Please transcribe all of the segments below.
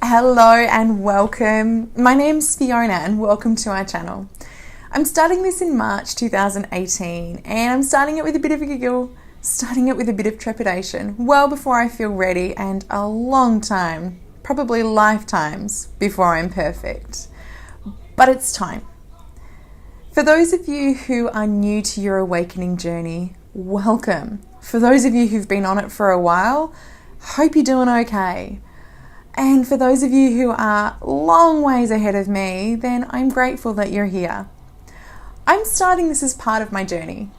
Hello and welcome. My name's Fiona and welcome to our channel. I'm starting this in March 2018 and I'm starting it with a bit of a giggle, starting it with a bit of trepidation, well before I feel ready and a long time, probably lifetimes, before I'm perfect. But it's time. For those of you who are new to your awakening journey, welcome. For those of you who've been on it for a while, hope you're doing okay. And for those of you who are long ways ahead of me, then I'm grateful that you're here. I'm starting this as part of my journey.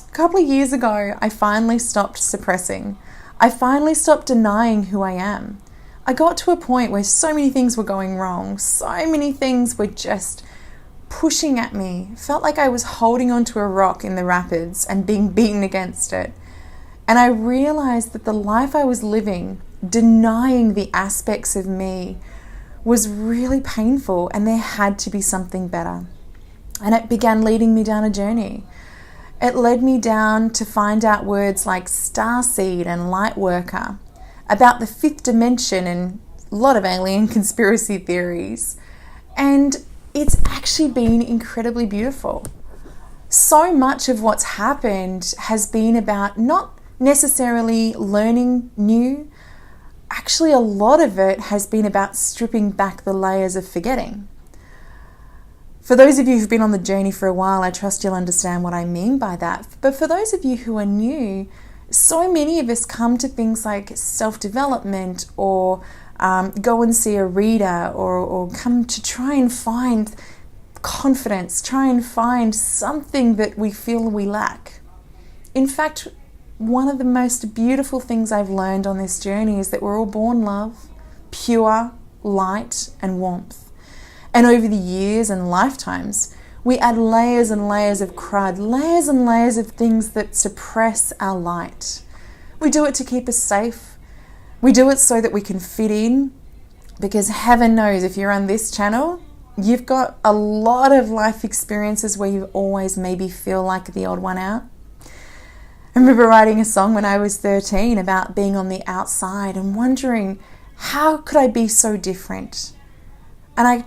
A couple of years ago, I finally stopped suppressing. I finally stopped denying who I am. I got to a point where so many things were going wrong. So many things were just pushing at me. Felt like I was holding onto a rock in the rapids and being beaten against it. And I realized that the life I was living, denying the aspects of me, was really painful and there had to be something better. And it began leading me down a journey. It led me down to find out words like starseed and lightworker, about the fifth dimension and a lot of alien conspiracy theories. And it's actually been incredibly beautiful. So much of what's happened has been about not necessarily learning new. Actually, a lot of it has been about stripping back the layers of forgetting. For those of you who've been on the journey for a while, I trust you'll understand what I mean by that. But for those of you who are new, so many of us come to things like self-development or go and see a reader or come to try and find confidence, try and find something that we feel we lack. In fact, one of the most beautiful things I've learned on this journey is that we're all born love, pure, light and warmth. And over the years and lifetimes, we add layers and layers of crud, layers and layers of things that suppress our light. We do it to keep us safe. We do it so that we can fit in, because heaven knows if you're on this channel, you've got a lot of life experiences where you always maybe feel like the odd one out. I remember writing a song when I was 13 about being on the outside and wondering, how could I be so different? And I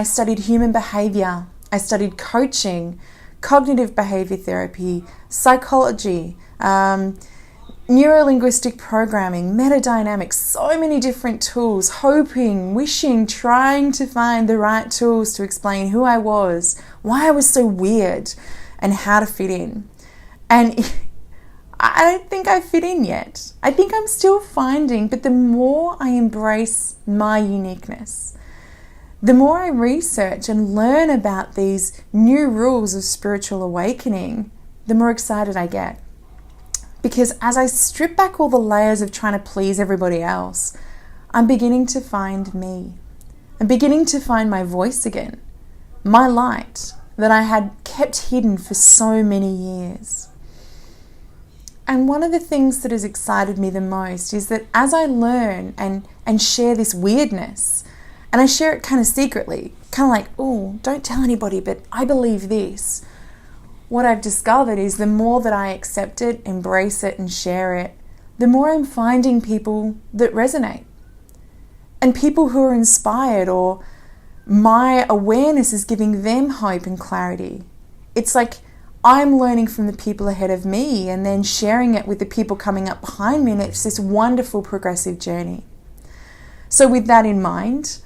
studied human behavior, I studied coaching, cognitive behavior therapy, psychology, neuro-linguistic programming, metadynamics, so many different tools, hoping, wishing, trying to find the right tools to explain who I was, why I was so weird, and how to fit in. And I don't think I fit in yet. I think I'm still finding, but the more I embrace my uniqueness, the more I research and learn about these new rules of spiritual awakening, the more excited I get. Because as I strip back all the layers of trying to please everybody else, I'm beginning to find me. I'm beginning to find my voice again, my light that I had kept hidden for so many years. And one of the things that has excited me the most is that as I learn and share this weirdness, and I share it kind of secretly, kind of like, oh, don't tell anybody, but I believe this. What I've discovered is the more that I accept it, embrace it, and share it, the more I'm finding people that resonate. And people who are inspired, or my awareness is giving them hope and clarity. It's like I'm learning from the people ahead of me and then sharing it with the people coming up behind me, and it's this wonderful progressive journey. So with that in mind,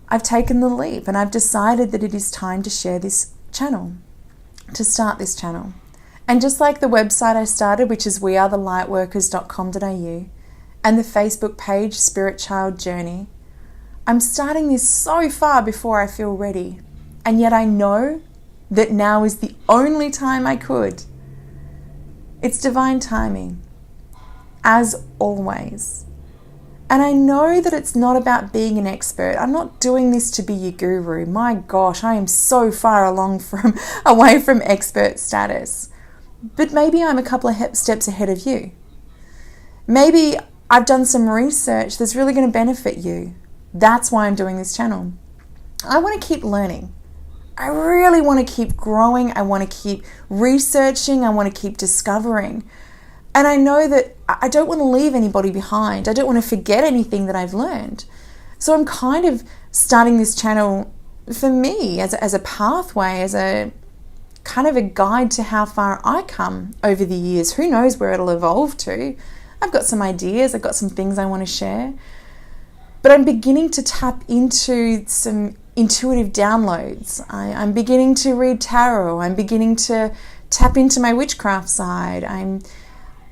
I've taken the leap and I've decided that it is time to share this channel, to start this channel. And just like the website I started, which is wearethelightworkers.com.au, and the Facebook page Spirit Child Journey, I'm starting this so far before I feel ready. And yet I know that now is the only time I could. It's divine timing, as always. And I know that it's not about being an expert. I'm not doing this to be your guru. My gosh, I am so far away from expert status. But maybe I'm a couple of steps ahead of you. Maybe I've done some research that's really going to benefit you. That's why I'm doing this channel. I want to keep learning. I really want to keep growing. I want to keep researching. I want to keep discovering. And I know that I don't want to leave anybody behind. I don't want to forget anything that I've learned. So I'm kind of starting this channel for me as a pathway, as a kind of a guide to how far I come over the years. Who knows where it'll evolve to? I've got some ideas, I've got some things I want to share. But I'm beginning to tap into some intuitive downloads. I'm beginning to read tarot. I'm beginning to tap into my witchcraft side. I'm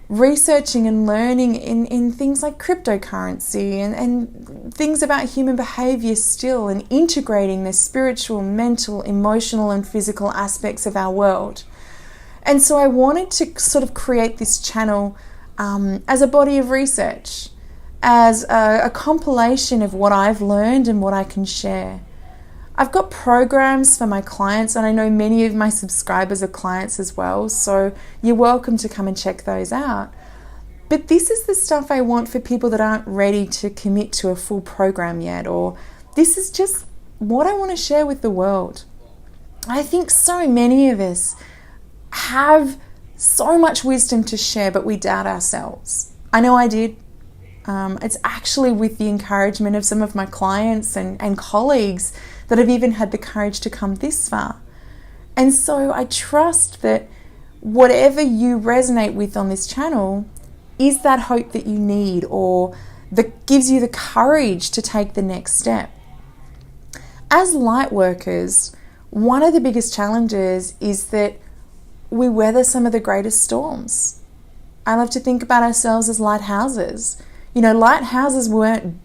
researching and learning in things like cryptocurrency and things about human behavior still, and integrating the spiritual, mental, emotional and physical aspects of our world. And so I wanted to sort of create this channel as a body of research, as a compilation of what I've learned and what I can share. I've got programs for my clients, and I know many of my subscribers are clients as well, so you're welcome to come and check those out. But this is the stuff I want for people that aren't ready to commit to a full program yet, or this is just what I want to share with the world. I think so many of us have so much wisdom to share, but we doubt ourselves. I know I did. It's actually with the encouragement of some of my clients and colleagues that I've even had the courage to come this far. And so I trust that whatever you resonate with on this channel is that hope that you need, or that gives you the courage to take the next step. As light workers, one of the biggest challenges is that we weather some of the greatest storms. I love to think about ourselves as lighthouses. You know, lighthouses weren't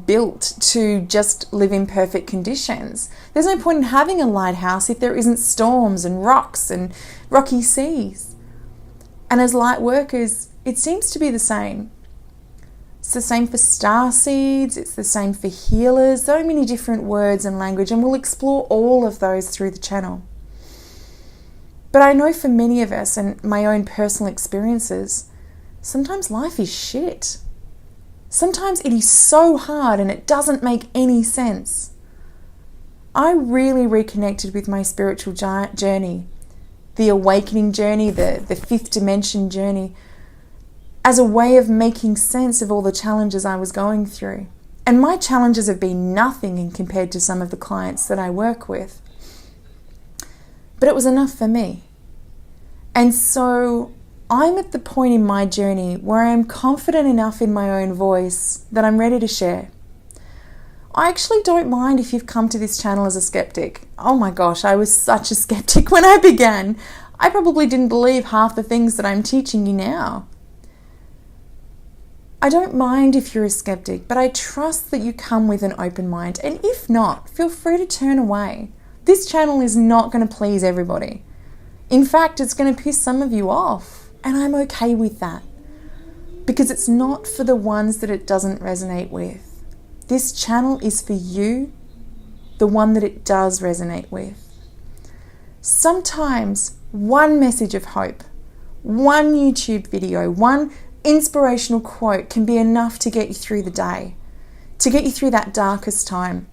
built to just live in perfect conditions. There's no point in having a lighthouse if there isn't storms and rocks and rocky seas. And as light workers, it seems to be the same. It's the same for star seeds, it's the same for healers, so many different words and language, and we'll explore all of those through the channel. But I know for many of us, and my own personal experiences, sometimes life is shit. Sometimes it is so hard and it doesn't make any sense. I really reconnected with my spiritual journey, the awakening journey, the fifth dimension journey, as a way of making sense of all the challenges I was going through. And my challenges have been nothing in compared to some of the clients that I work with. But it was enough for me. And so I'm at the point in my journey where I'm confident enough in my own voice that I'm ready to share. I actually don't mind if you've come to this channel as a skeptic. Oh my gosh, I was such a skeptic when I began. I probably didn't believe half the things that I'm teaching you now. I don't mind if you're a skeptic, but I trust that you come with an open mind. And if not, feel free to turn away. This channel is not going to please everybody. In fact, it's going to piss some of you off. And I'm okay with that, because it's not for the ones that it doesn't resonate with. This channel is for you, the one that it does resonate with. Sometimes one message of hope, one YouTube video, one inspirational quote can be enough to get you through the day, to get you through that darkest time.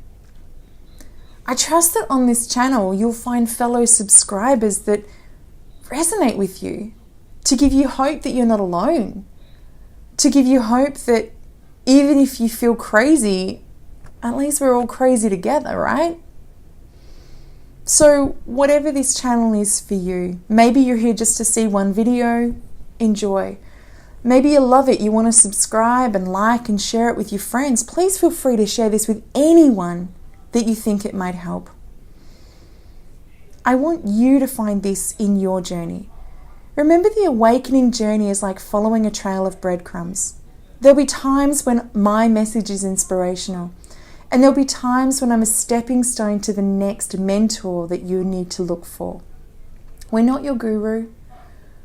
I trust that on this channel you'll find fellow subscribers that resonate with you, to give you hope that you're not alone, to give you hope that even if you feel crazy, at least we're all crazy together, right? So whatever this channel is for you, maybe you're here just to see one video, enjoy. Maybe you love it, you want to subscribe and like and share it with your friends. Please feel free to share this with anyone that you think it might help. I want you to find this in your journey. Remember, the awakening journey is like following a trail of breadcrumbs. There'll be times when my message is inspirational, and there'll be times when I'm a stepping stone to the next mentor that you need to look for. We're not your guru.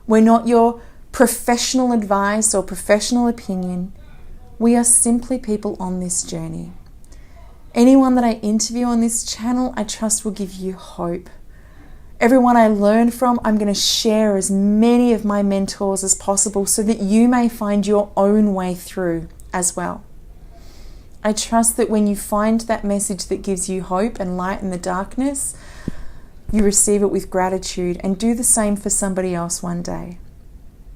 We're not your professional advice or professional opinion. We are simply people on this journey. Anyone that I interview on this channel, I trust will give you hope. Everyone I learn from, I'm going to share as many of my mentors as possible so that you may find your own way through as well. I trust that when you find that message that gives you hope and light in the darkness, you receive it with gratitude and do the same for somebody else one day.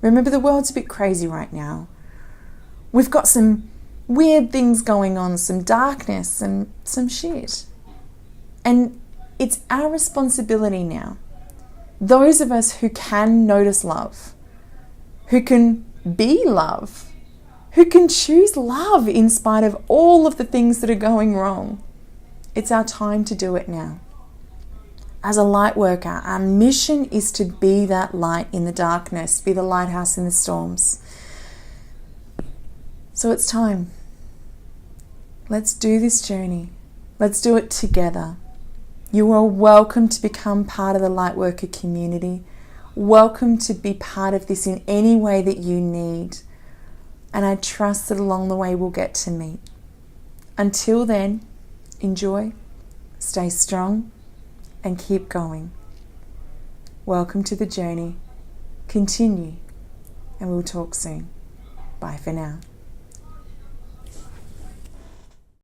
Remember, the world's a bit crazy right now. We've got some weird things going on, some darkness and some shit. And it's our responsibility now, those of us who can notice love, who can be love, who can choose love in spite of all of the things that are going wrong. It's our time to do it now. As a light worker, our mission is to be that light in the darkness, be the lighthouse in the storms. So it's time. Let's do this journey. Let's do it together. You are welcome to become part of the Lightworker community. Welcome to be part of this in any way that you need. And I trust that along the way we'll get to meet. Until then, enjoy, stay strong, and keep going. Welcome to the journey. Continue, and we'll talk soon. Bye for now.